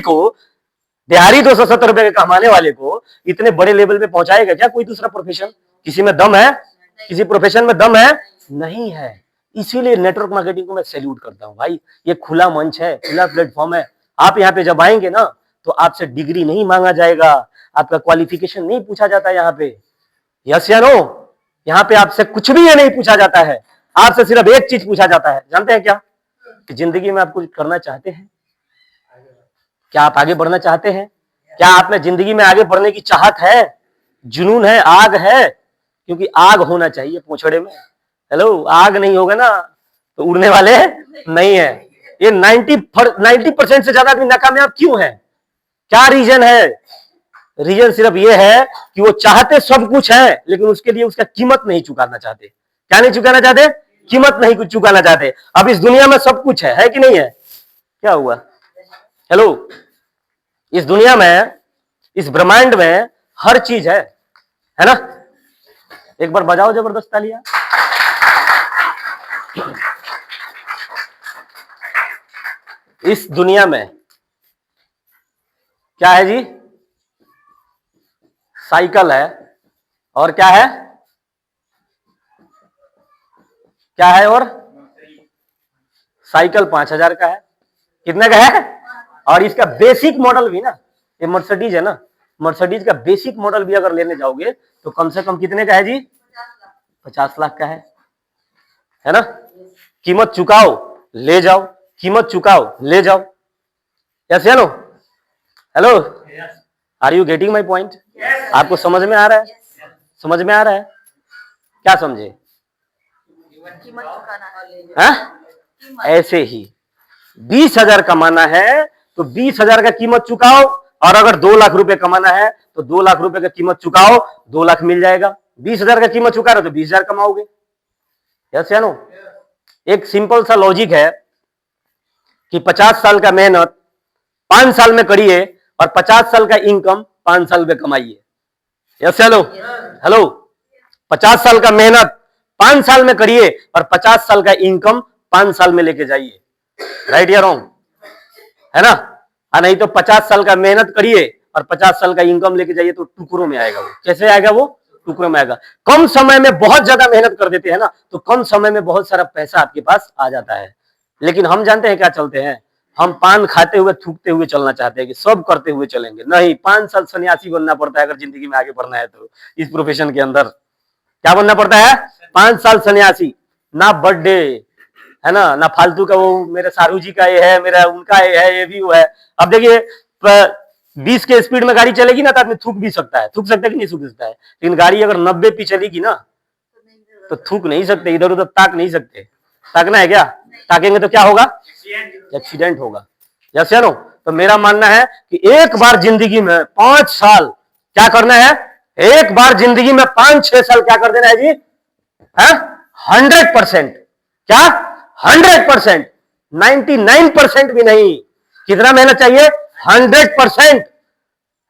270 रुपए के कमाने वाले को इतने बड़े लेवल पे पहुंचाएगा क्या कोई दूसरा प्रोफेशन? किसी में दम है? किसी प्रोफेशन में दम है? नहीं है। इसीलिए नेटवर्क मार्केटिंग को मैं सैल्यूट करता हूं भाई। ये खुला मंच है, खुला प्लेटफॉर्म है। आप यहाँ पे जब आएंगे ना तो आपसे डिग्री नहीं मांगा जाएगा, आपका क्वालिफिकेशन नहीं पूछा जाता यहाँ पे, यस या नो। यहाँ पे आपसे कुछ भी ये नहीं पूछा जाता है, आपसे सिर्फ एक चीज पूछा जाता है, जानते हैं क्या? कि जिंदगी में आप कुछ करना चाहते हैं? क्या आप आगे बढ़ना चाहते हैं? क्या आप में जिंदगी में आगे बढ़ने की चाहत है, जुनून है, आग है? क्योंकि आग होना चाहिए पोछड़े में। हेलो, आग नहीं होगा ना तो उड़ने वाले नहीं है। ये 90% से ज्यादा आदमी नाकामयाब क्यों है? क्या रीजन है? रीजन सिर्फ ये है कि वो चाहते सब कुछ है लेकिन उसके लिए उसका कीमत नहीं चुकाना चाहते। क्या नहीं चुकाना चाहते? कीमत नहीं कुछ चुकाना चाहते। अब इस दुनिया में सब कुछ है कि नहीं है? क्या हुआ? हेलो, इस दुनिया में, इस ब्रह्मांड में हर चीज है ना? एक बार बजाओ जबरदस्त तालियां। इस दुनिया में क्या है जी? साइकिल है। और क्या है? क्या है? और साइकिल 5,000 का है। कितने का है? और इसका बेसिक मॉडल भी ना, ये मर्सिडीज है ना, मर्सिडीज का बेसिक मॉडल भी अगर लेने जाओगे तो कम से कम कितने का है जी? 50 लाख का है ना? कीमत चुकाओ ले जाओ, कीमत चुकाओ ले जाओ, यस या no? Hello, are you getting my point? आपको समझ में आ रहा है? समझ में आ रहा है? क्या समझे? ऐसे ही 20,000 कमाना है तो 20,000 का कीमत चुकाओ, और अगर 2 लाख रुपए कमाना है तो 2 लाख रुपए का कीमत चुकाओ, 2 लाख मिल जाएगा। 20,000 का कीमत चुका रहे तो 20,000 कमाओगे, यस या नो? एक सिंपल सा लॉजिक है कि 50 साल का मेहनत 5 साल में करिए और 50 साल का इनकम 5 साल में कमाइए, यस या नो? हेलो, 50 साल का मेहनत 5 साल में करिए और 50 साल का इनकम 5 साल में लेके जाइए, राइट या रॉन्ग? है ना? नहीं तो 50 साल का मेहनत करिए और 50 साल का इनकम लेके जाइए तो टुकड़ों में आएगा। वो कैसे आएगा? वो टुकड़ों में आएगा। कम समय में बहुत ज्यादा मेहनत कर देते हैं ना तो कम समय में बहुत सारा पैसा आपके पास आ जाता है। लेकिन हम जानते हैं क्या चलते हैं? हम पान खाते हुए थूकते हुए चलना चाहते हैं कि सब करते हुए चलेंगे। नहीं, 5 साल सन्यासी बनना पड़ता है अगर जिंदगी में आगे बढ़ना है तो। इस प्रोफेशन के अंदर क्या बनना पड़ता है? 5 साल सन्यासी। ना बर्थडे, है ना फालतू का वो मेरे सारू जी का ये है, मेरा उनका ये है, ये भी वो है। अब देखिए 20 के स्पीड में गाड़ी चलेगी ना तो आदमी थूक भी सकता है, थूक सकता है कि नहीं थूक सकता है, लेकिन गाड़ी अगर 90 पे चलेगी ना तो थूक नहीं सकते, इधर उधर ताक नहीं सकते। ताकना है क्या? ताकेंगे तो क्या होगा? एक्सीडेंट होगा। यस या नो? तो मेरा मानना है कि एक बार जिंदगी में 5 साल क्या करना है, एक बार जिंदगी में 5-6 साल क्या कर देना है जी, है 100%। क्या 100%? 99% भी नहीं। कितना मेहनत चाहिए? 100%।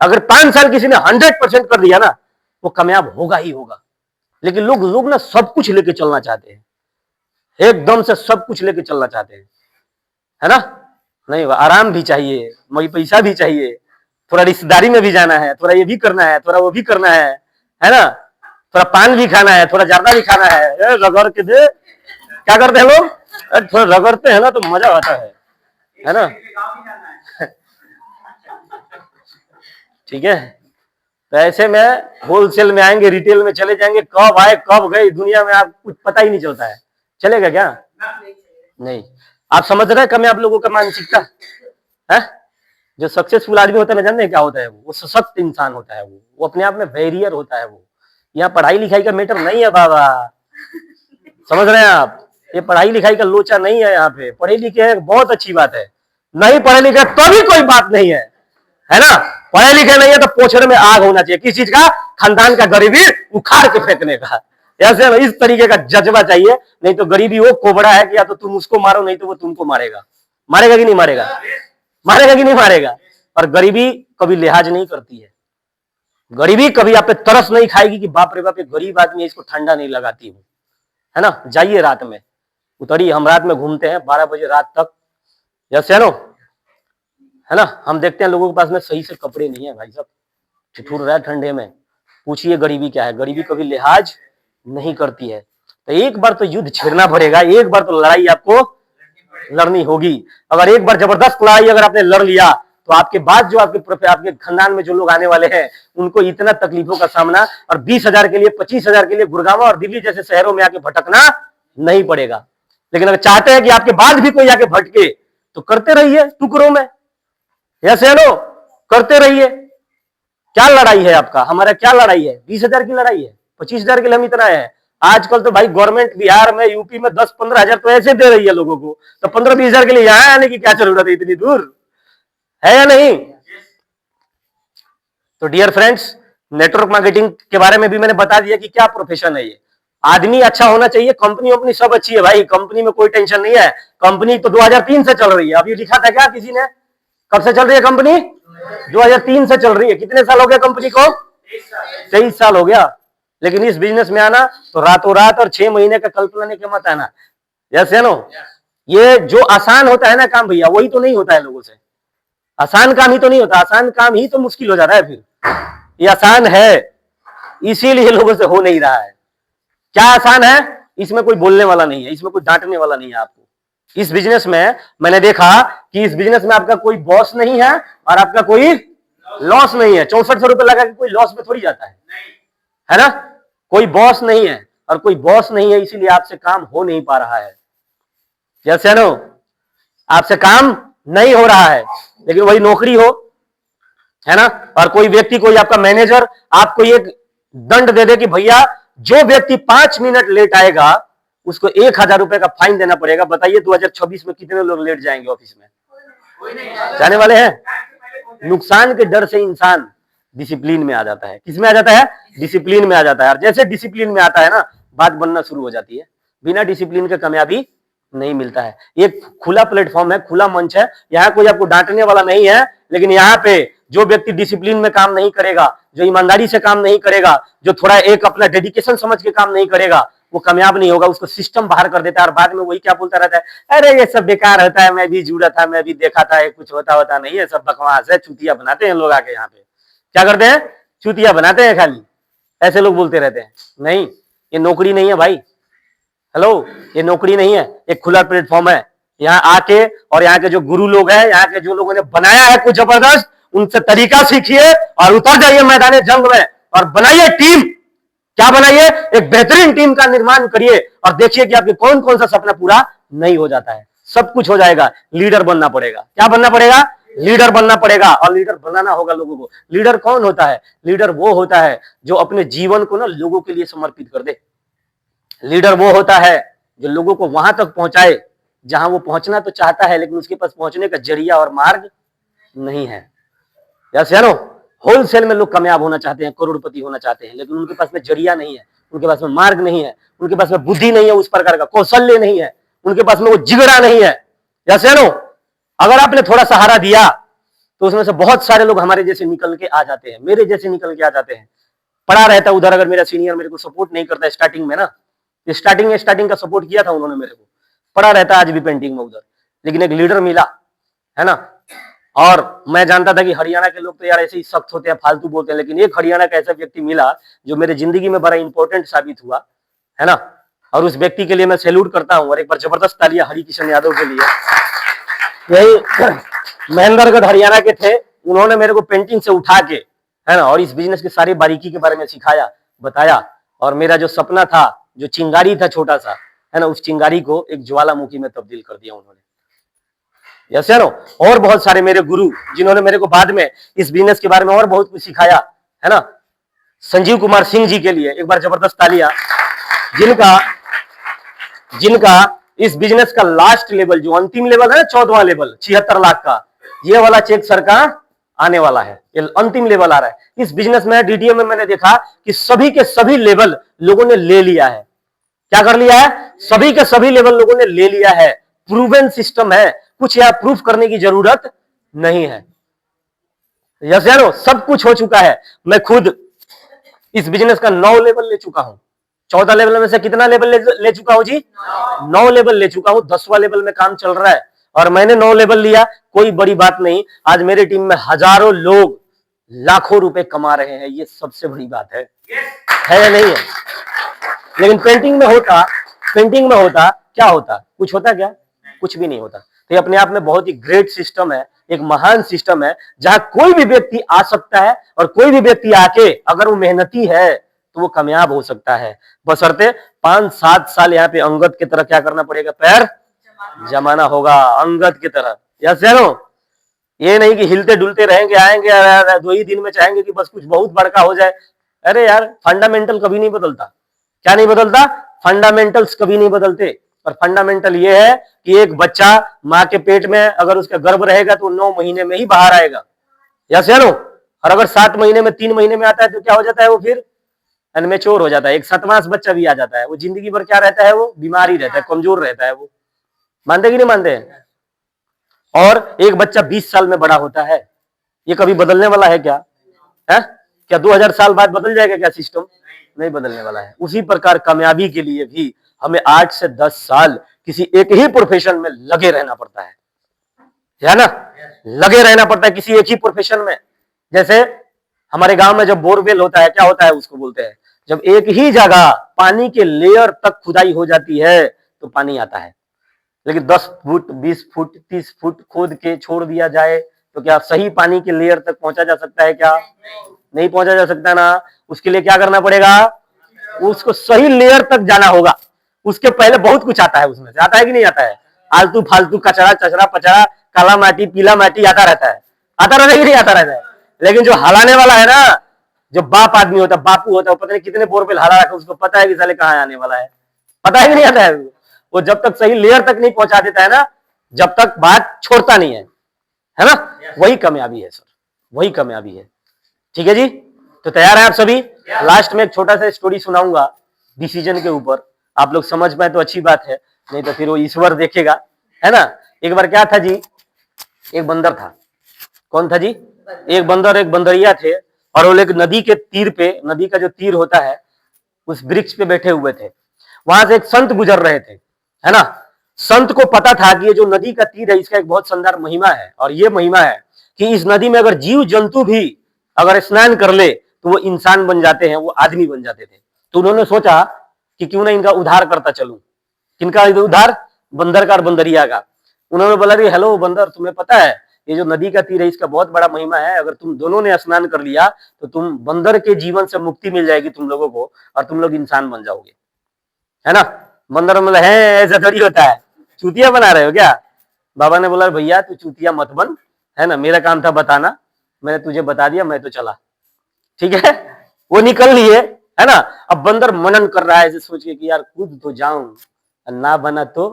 अगर 5 साल किसी ने 100% कर दिया ना वो कामयाब होगा ही होगा। लेकिन लोग लोग ना सब कुछ लेके चलना चाहते हैं, एकदम से सब कुछ लेके चलना चाहते हैं, है ना? नहीं, आराम भी चाहिए, मगर पैसा भी चाहिए, थोड़ा रिश्तेदारी में भी जाना है, थोड़ा ये भी करना है, थोड़ा वो भी करना है ना? थोड़ा पान भी खाना है, थोड़ा ज्यादा भी खाना है, रगड़ के दे। क्या करते हैं लोग? थोड़ा रगड़ते हैं ना तो मजा आता है ना? ठीक है। तो ऐसे में होलसेल में आएंगे, रिटेल में चले जाएंगे, कब आए कब गए दुनिया में आप कुछ पता ही नहीं चलता है। चलेगा क्या? नहीं। आप समझ रहे हैं कम आप लोगों का मानसिकता है? जो सक्सेसफुल आदमी होता है ना, जानते हैं क्या होता है? वो सशक्त इंसान होता है, वो अपने आप में वैरियर होता है। वो यहाँ पढ़ाई लिखाई का मैटर नहीं है बाबा, समझ रहे हैं आप? ये पढ़ाई लिखाई का लोचा नहीं है। यहाँ पे पढ़े लिखे हैं बहुत अच्छी बात है, नहीं पढ़े लिखे तो भी कोई बात नहीं है ना? पढ़े लिखे नहीं है तो पोछड़े में आग होना चाहिए, किस चीज का? खानदान का गरीबी उखाड़ के फेंकने का। ऐसे इस तरीके का जज्बा चाहिए, नहीं तो गरीबी वो कोबरा है कि या तो तुम उसको मारो नहीं तो वो तुमको मारेगा। मारेगा कि नहीं मारेगा? मारेगा कि नहीं मारेगा? और गरीबी कभी लिहाज नहीं करती है, गरीबी कभी आप पे तरस नहीं खाएगी कि बाप रे बाप ये गरीब आदमी है, इसको ठंडा नहीं लगाती हूँ, है ना? जाइए रात में उतरिए, हम रात में घूमते हैं 12 बजे रात तक। यस है नो? है ना? हम देखते हैं लोगों के पास में सही से कपड़े नहीं है भाई साहब, ठिठुर रहा है ठंडे में। पूछिए गरीबी क्या है? गरीबी कभी लिहाज नहीं करती है। तो एक बार तो युद्ध छेड़ना पड़ेगा, एक बार तो लड़ाई आपको लड़नी होगी। अगर एक बार जबरदस्त लड़ाई अगर आपने लड़ लिया तो आपके बाद जो आपके खानदान में जो लोग आने वाले हैं उनको इतना तकलीफों का सामना और 20,000 के लिए 25,000 के लिए गुड़गांव और दिल्ली जैसे शहरों में आके भटकना नहीं पड़ेगा। लेकिन अगर चाहते हैं कि आपके बाद भी कोई आके भटके तो करते रहिए टुकड़ों में, ऐसे लो करते रहिए। क्या लड़ाई है आपका? हमारा क्या लड़ाई है? 20,000 की लड़ाई है, 25,000 के लिए हम इतना है। आजकल तो भाई गवर्नमेंट बिहार में यूपी में 10-15 हजार तो ऐसे दे रही है लोगों को, तो 15-20 हजार के लिए यहाँ आने की क्या जरूरत है इतनी दूर, है या नहीं? तो डियर फ्रेंड्स, नेटवर्क मार्केटिंग के बारे में भी मैंने बता दिया कि क्या प्रोफेशन है ये। आदमी अच्छा होना चाहिए, कंपनी अपनी सब अच्छी है भाई, कंपनी में कोई टेंशन नहीं है। कंपनी तो 2003 से चल रही है, अभी लिखा था क्या किसी ने? कब से चल रही है कंपनी? 2003 से चल रही है। कितने साल हो गया कंपनी को? 23 साल हो गया। लेकिन इस बिजनेस में आना तो रातों रात और 6 महीने का कल्पना नहीं के मत आना। यस है नो? ये जो आसान होता है ना काम भैया, वही तो नहीं होता है लोगों से। आसान काम ही तो नहीं होता, आसान काम ही तो मुश्किल हो जाता है। फिर ये आसान है इसीलिए लोगों से हो नहीं रहा है। क्या आसान है? इसमें कोई बोलने वाला नहीं है, इसमें कोई डांटने वाला नहीं है आपको। इस बिजनेस में मैंने देखा कि इस बिजनेस में आपका कोई बॉस नहीं है और आपका कोई लॉस नहीं है। 6400 रुपए लगा के कोई लॉस में थोड़ी जाता है ना? कोई बॉस नहीं है और कोई बॉस नहीं है, इसीलिए आपसे काम हो नहीं पा रहा है। जैसे नो आपसे काम नहीं हो रहा है। लेकिन वही नौकरी हो, है ना, और कोई व्यक्ति, कोई आपका मैनेजर आपको एक दंड दे दे कि भैया जो व्यक्ति 5 मिनट लेट आएगा उसको 1,000 रुपए का फाइन देना पड़ेगा। बताइए 2026 में कितने लोग लेट जाएंगे ऑफिस में? जाने वाले हैं। नुकसान के डर से इंसान डिसिप्लिन में आ जाता है। किस में आ जाता है? डिसिप्लिन में आ जाता है। और जैसे डिसिप्लिन में आता है ना, बात बनना शुरू हो जाती है। बिना डिसिप्लिन के कामयाबी नहीं मिलता है। ये खुला प्लेटफॉर्म है, खुला मंच है, यहाँ कोई आपको डांटने वाला नहीं है। लेकिन यहाँ पे जो व्यक्ति डिसिप्लिन में काम नहीं करेगा, जो ईमानदारी से काम नहीं करेगा, जो थोड़ा एक अपना डेडिकेशन समझ के काम नहीं करेगा, वो कामयाब नहीं होगा। उसको सिस्टम बाहर कर देता है और बाद में वही क्या बोलता रहता है, अरे ये सब बेकार होता है, मैं भी जुड़ा था, मैं भी देखा था, कुछ होता नहीं है, सब बकवास है, चूतिया बनाते हैं लोग आके यहाँ पे। क्या करते हैं? चूतिया बनाते हैं खाली, ऐसे लोग बोलते रहते हैं। नहीं, ये नौकरी नहीं है भाई। हेलो, ये नौकरी नहीं है, एक खुला प्लेटफॉर्म है। यहाँ आके और यहाँ के जो गुरु लोग हैं, यहाँ के जो लोगों ने बनाया है कुछ जबरदस्त, उनसे तरीका सीखिए और उतर जाइए मैदान जंग में और बनाइए टीम। क्या बनाइए, एक बेहतरीन टीम का निर्माण करिए और देखिए कि आपके कौन कौन सा सपना पूरा नहीं हो जाता है। सब कुछ हो जाएगा, लीडर बनना पड़ेगा। क्या बनना पड़ेगा? लीडर बनना पड़ेगा। और लीडर बनाना होगा लोगों को। लीडर कौन होता है? लीडर वो होता है जो अपने जीवन को ना लोगों के लिए समर्पित कर दे। लीडर वो होता है जो लोगों को वहां तक पहुंचाए जहां वो पहुंचना तो चाहता है, लेकिन उसके पास पहुंचने का जरिया और मार्ग नहीं है। यस या नो? होलसेल में लोग कामयाब होना चाहते हैं, करोड़पति होना चाहते हैं, लेकिन उनके पास में जरिया नहीं है, उनके पास में मार्ग नहीं है, उनके पास में बुद्धि नहीं है, उस प्रकार का कौशल्य नहीं है, उनके पास में वो जिगरा नहीं है। यस या नो? अगर आपने थोड़ा सहारा दिया तो उसमें से बहुत सारे लोग हमारे जैसे निकल के आ जाते हैं, मेरे जैसे निकल के आ जाते हैं। पड़ा रहता उधर, अगर मेरा सीनियर मेरे को सपोर्ट नहीं करता स्टार्टिंग में ना, स्टार्टिंग का सपोर्ट किया था उन्होंने मेरे को, पड़ा रहता आज भी पेंटिंग में उधर, लेकिन एक लीडर मिला है ना। और मैं जानता था कि हरियाणा के लोग तो यार ऐसे ही सख्त होते हैं, फालतू बोलते हैं, लेकिन एक हरियाणा का ऐसा व्यक्ति मिला जो मेरे जिंदगी में बड़ा इंपॉर्टेंट साबित हुआ है ना। और उस व्यक्ति के लिए मैं सैल्यूट करता हूं। और एक बार जबरदस्त तालियां हरि किशन यादव के लिए। यही महेंद्रगढ़ हरियाणा के थे, उन्होंने मेरे को पेंटिंग से उठा के है ना, और इस बिजनेस की सारी बारीकी के बारे में सिखाया, बताया। और मेरा जो सपना था, जो चिंगारी था छोटा सा है ना, उस चिंगारी को एक ज्वालामुखी में तब्दील कर दिया उन्होंने। यस या नो? और बहुत सारे मेरे गुरु जिन्होंने मेरे को बाद में इस बिजनेस के बारे में और बहुत कुछ सिखाया है ना। संजीव कुमार सिंह जी के लिए एक बार जबरदस्त तालियां, जिनका इस बिजनेस का लास्ट लेवल, जो अंतिम लेवल है, 14वां लेवल 76 लाख का, ये वाला चेक सर का आने वाला है। ये अंतिम लेवल आ रहा है इस बिजनेस में। डीडीएम में मैंने देखा कि सभी के सभी लेवल लोगों ने ले लिया है। क्या कर लिया है? सभी के सभी लेवल लोगों ने ले लिया है। प्रूवन सिस्टम है, कुछ यहां प्रूफ करने की जरूरत नहीं है। यस यारो? सब कुछ हो चुका है। मैं खुद इस बिजनेस का 9 लेवल ले चुका हूं। 14 लेवल में से कितना लेवल ले चुका हूं जी? 9 लेवल ले चुका हूं। 10वां लेवल में काम चल रहा है और मैंने 9 लेवल लिया, कोई बड़ी बात नहीं। आज मेरी टीम में हजारों लोग लाखों रुपए कमा रहे हैं, ये सबसे बड़ी बात है या नहीं है? लेकिन पेंटिंग में होता क्या होता? कुछ होता क्या? कुछ भी नहीं होता। तो ये अपने आप में बहुत ही ग्रेट सिस्टम है, एक महान सिस्टम है, जहां कोई भी व्यक्ति आ सकता है और कोई भी व्यक्ति आके अगर वो मेहनती है तो वो कामयाब हो सकता है। बशर्ते 5-7 साल यहाँ पे अंगद की तरह क्या करना पड़ेगा? पैर जमाना होगा अंगद की तरह। यस या नो? ये नहीं कि हिलते डुलते रहेंगे, आएंगे 2 ही दिन में चाहेंगे कि बस कुछ बहुत बड़का हो जाए। अरे यार, फंडामेंटल कभी नहीं बदलता। क्या नहीं बदलता? फंडामेंटल्स कभी नहीं बदलते। और फंडामेंटल ये है कि एक बच्चा माँ के पेट में अगर उसका गर्भ रहेगा तो 9 महीने में ही बाहर आएगा। यस या नो? और अगर 7 महीने में, 3 महीने में आता है तो क्या हो जाता है? वो फिर अनमेच्योर हो जाता है। एक 7 मास बच्चा भी आ जाता है, वो जिंदगी भर क्या रहता है? वो बीमार ही रहता है, कमजोर रहता है। वो मानते कि नहीं मानते? और एक बच्चा 20 साल में बड़ा होता है, ये कभी बदलने वाला है क्या? है क्या 2000 साल बाद बदल जाएगा क्या सिस्टम? नहीं बदलने वाला है। उसी प्रकार कामयाबी के लिए भी हमें 8 से 10 साल किसी एक ही प्रोफेशन में लगे रहना पड़ता है ना? लगे रहना पड़ता है किसी एक ही प्रोफेशन में। जैसे हमारे गांव में जब बोरवेल होता है, क्या होता है उसको बोलते हैं, जब एक ही जगह पानी के लेयर तक खुदाई हो जाती है तो पानी आता है। लेकिन 10 फुट, 20 फुट, 30 फुट खोद के छोड़ दिया जाए तो क्या सही पानी के लेयर तक पहुंचा जा सकता है क्या? नहीं पहुंचा जा सकता ना। उसके लिए क्या करना पड़ेगा? उसको सही लेयर तक जाना होगा। उसके पहले बहुत कुछ आता है, उसमें से आता है कि नहीं आता है? आलतू फालतू कचरा, चचरा पचरा, काला माटी, पीला माटी आता रहता है। आता रहता है कि नहीं आता रहता है? लेकिन जो हलाने वाला है ना, जो बाप आदमी होता है, बापू होता है, पता नहीं कितने बोरवेल हला रखा, उसको पता है कि साले कहाँ आने वाला है। पता है कि नहीं आता है? वो जब तक सही लेयर तक नहीं पहुंचा देता है ना, जब तक बात छोड़ता नहीं है ना? वही कामयाबी है सर, वही कामयाबी है। ठीक है जी? तो तैयार है आप सभी? लास्ट में एक छोटा सा स्टोरी सुनाऊंगा डिसीजन के ऊपर, आप लोग समझ पाए तो अच्छी बात है, नहीं तो फिर वो ईश्वर देखेगा, है ना। एक बार क्या था जी, एक बंदर था। कौन था जी? एक बंदर, एक बंदरिया थे, और वो एक नदी के तीर पे, नदी का जो तीर होता है, उस वृक्ष पे बैठे हुए थे। वहां से एक संत गुजर रहे थे, है ना। संत को पता था कि ये जो नदी का तीर है इसका एक बहुत शानदार महिमा है, और ये महिमा है कि इस नदी में अगर जीव जंतु भी अगर स्नान कर ले तो वो इंसान बन जाते हैं, वो आदमी बन जाते थे। तो उन्होंने सोचा कि क्यों ना इनका उद्धार करता चलूं। किनका उद्धार? बंदर का और बंदरिया का। उन्होंने बोला कि हेलो बंदर, तुम्हें पता है ये जो नदी का तीर है इसका बहुत बड़ा महिमा है। अगर तुम दोनों ने स्नान कर लिया तो तुम बंदर के जीवन से मुक्ति मिल जाएगी तुम लोगों को, और तुम लोग इंसान बन जाओगे, है ना। बंदर मतलब है ऐसा थोड़ी होता है, चूतिया बना रहे हो क्या। बाबा ने बोला भैया तू चूतिया मत बन, है ना, मेरा काम था बताना, मैंने तुझे बता दिया, मैं तो चला, ठीक है। वो निकल लिए, है ना। अब बंदर मनन कर रहा है ऐसे सोच के कि यार कूद तो जाऊं, ना बना तो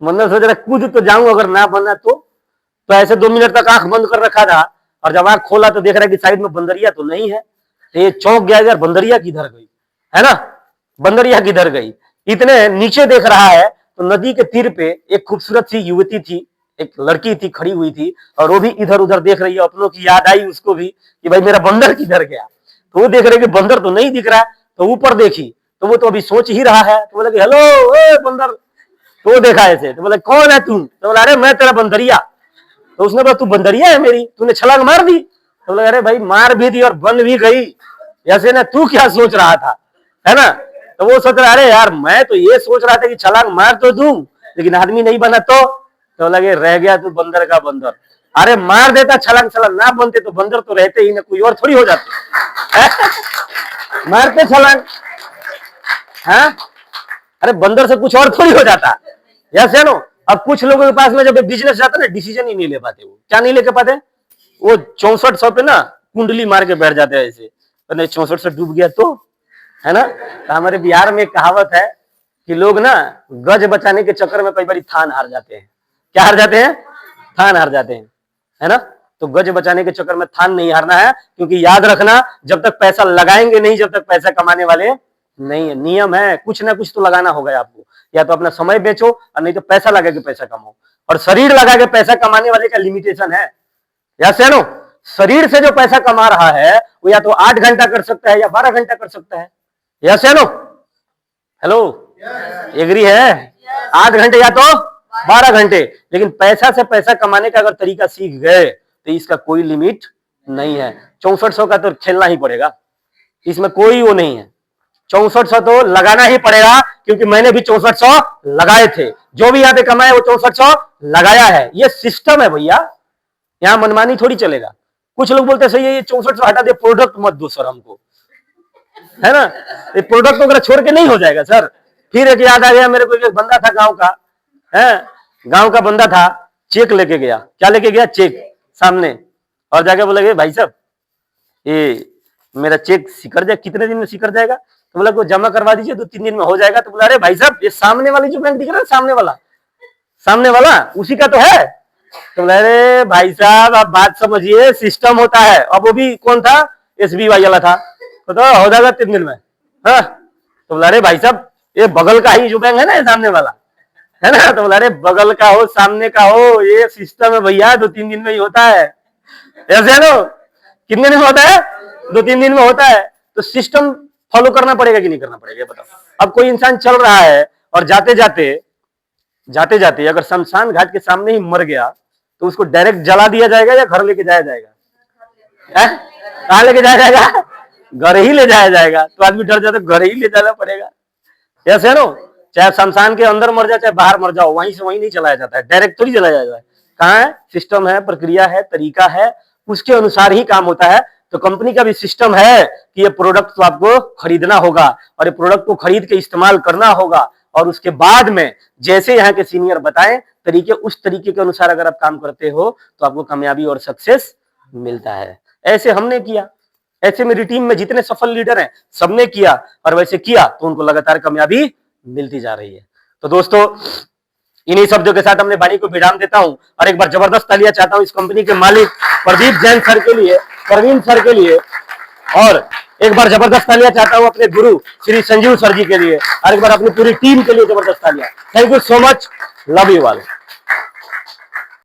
बंदर सोच रहा कूद तो जाऊं, अगर ना बना तो ऐसे 2 मिनट तक आंख बंद कर रखा था, और जब आंख खोला तो देख रहा है कि साइड में बंदरिया तो नहीं है। तो ये चौंक गया यार, बंदरिया किधर गई, है ना, बंदरिया किधर गई। इतने नीचे देख रहा है तो नदी के तीर पे एक खूबसूरत सी युवती थी, एक लड़की थी, खड़ी हुई थी, और वो भी इधर उधर देख रही है। अपनों की याद आई उसको भी कि भाई मेरा बंदर किधर गया। तो वो देख रहे कि बंदर तो नहीं दिख रहा है, तो ऊपर देखी तो वो तो अभी सोच ही रहा है, तो बोला कि हेलो ए बंदर। तो वो देखा ऐसे, तो बोला कौन है तुम, तो बोला अरे मैं तेरा बंदरिया। तो उसने बोला तू बंदरिया है मेरी, तूने छलांग मार दी। तो बोला अरे भाई मार भी दी और बन भी गई, ऐसे ना तू क्या सोच रहा था, है ना। तो वो सोच रहा अरे यार मैं तो ये सोच रहा था कि छलांग मार तो दूं, लेकिन आदमी नहीं बना तो लगे रह गया तू बंदर का बंदर। अरे मार देता छलांग, छलांग ना बनते तो बंदर तो रहते ही ना, कोई और थोड़ी हो जाते मारते छलांग, हाँ। अरे बंदर से कुछ और थोड़ी हो जाता, यस है नो। अब कुछ लोगों के पास में जब बिजनेस जाता है ना, डिसीजन ही नहीं ले पाते। वो क्या नहीं लेके पाते, वो 6400 पे ना कुंडली मार के बैठ जाते हैं ऐसे, 64 से डूब गया तो, है ना। तो हमारे बिहार में एक कहावत है कि लोग ना गज बचाने के चक्कर में कई बार थान हार जाते हैं। क्या हार जाते हैं, थान हार जाते हैं, है ना। तो गज बचाने के चक्कर में थान नहीं हारना है, क्योंकि याद रखना जब तक पैसा लगाएंगे नहीं, जब तक पैसा कमाने वाले नहीं है। नियम है, कुछ ना कुछ तो लगाना होगा आपको, या तो अपना समय बेचो और नहीं तो पैसा लगा के पैसा कमाओ। और शरीर लगा के पैसा कमाने वाले का लिमिटेशन है, या सेनो। शरीर से जो पैसा कमा रहा है वो या तो 8 घंटा कर सकता है या 12 घंटा कर सकता है, या सेनो। हेलो, एग्री है, 8 घंटे या तो 12 घंटे। लेकिन पैसा से पैसा कमाने का अगर तरीका सीख गए तो इसका कोई लिमिट नहीं है। 6400 का तो खेलना ही पड़ेगा, इसमें कोई वो नहीं है। 6400 तो लगाना ही पड़ेगा, क्योंकि मैंने भी 6400 लगाए थे। जो भी यहाँ पे कमाए वो 6400 लगाया है। ये सिस्टम है भैया, यहाँ मनमानी थोड़ी चलेगा। कुछ लोग बोलते सही है ये 6400 हटा दे, प्रोडक्ट मत दो सर हमको, है ना। ये प्रोडक्ट वगैरह छोड़ के नहीं हो जाएगा सर। फिर एक याद आ गया मेरे को, एक बंदा था गांव का, है, गांव का बंदा था, चेक लेके गया। क्या लेके गया, चेक सामने, और जाके बोला भाई साहब ये मेरा चेक सिकर जाए, कितने दिन में सिकर जाएगा। तो बोला को जमा करवा दीजिए, 2-3 दिन में हो जाएगा। तो बोला अरे भाई साहब ये सामने वाली जो बैंक दिख रहा है, सामने वाला उसी का तो है। तो बोला अरे भाई साहब आप बात समझिए, सिस्टम होता है। अब वो भी कौन था, SBI वाला था। तो हो जाएगा 3 दिन में, हाँ। तो बोला अरे भाई साहब ये बगल का ही जो बैंक है ना, ये सामने वाला, है ना। तो बोला अरे बगल का हो सामने का हो, ये सिस्टम है भैया, 2-3 दिन में ही होता है। ऐसे है ना, कितने दिन में होता है, 2-3 दिन में होता है। तो सिस्टम फॉलो करना पड़ेगा कि नहीं करना पड़ेगा, बताओ। अब कोई इंसान चल रहा है और जाते जाते अगर शमशान घाट के सामने ही मर गया तो उसको डायरेक्ट जला दिया जाएगा या घर लेके जाया जाएगा, कहाँ लेके जाया जाएगा, घर ही ले जाया जाएगा। तो आदमी डर जाता, घर ही ले जाना पड़ेगा, ऐसे है ना। चाहे शमशान के अंदर मर जाए चाहे बाहर मर जाओ, वहीं से वहीं नहीं चलाया जाता है, डायरेक्ट थोड़ी चलाया जाता है। कहाँ है, सिस्टम है, प्रक्रिया है, तरीका है, उसके अनुसार ही काम होता है। तो कंपनी का भी सिस्टम है कि ये प्रोडक्ट तो आपको खरीदना होगा और ये प्रोडक्ट को खरीद के इस्तेमाल करना होगा, और उसके बाद में जैसे यहाँ के सीनियर बताएं तरीके, उस तरीके के अनुसार अगर आप काम करते हो तो आपको कामयाबी और सक्सेस मिलता है। ऐसे हमने किया, ऐसे मेरी टीम में जितने सफल लीडर हैं सबने किया, और वैसे किया तो उनको लगातार कामयाबी मिलती जा रही है। तो दोस्तों इन्हीं शब्दों के साथ अपने वाणी को विराम देता हूं, और एक बार जबरदस्त तालियां चाहता हूं इस कंपनी के मालिक प्रदीप जैन सर के लिए, परवीन सर के लिए, और एक बार जबरदस्त तालियां चाहता हूं अपने गुरु श्री संजीव सर जी के लिए, और एक बार अपनी पूरी टीम के लिए जबरदस्त तालियां। Thank you so much, love you all.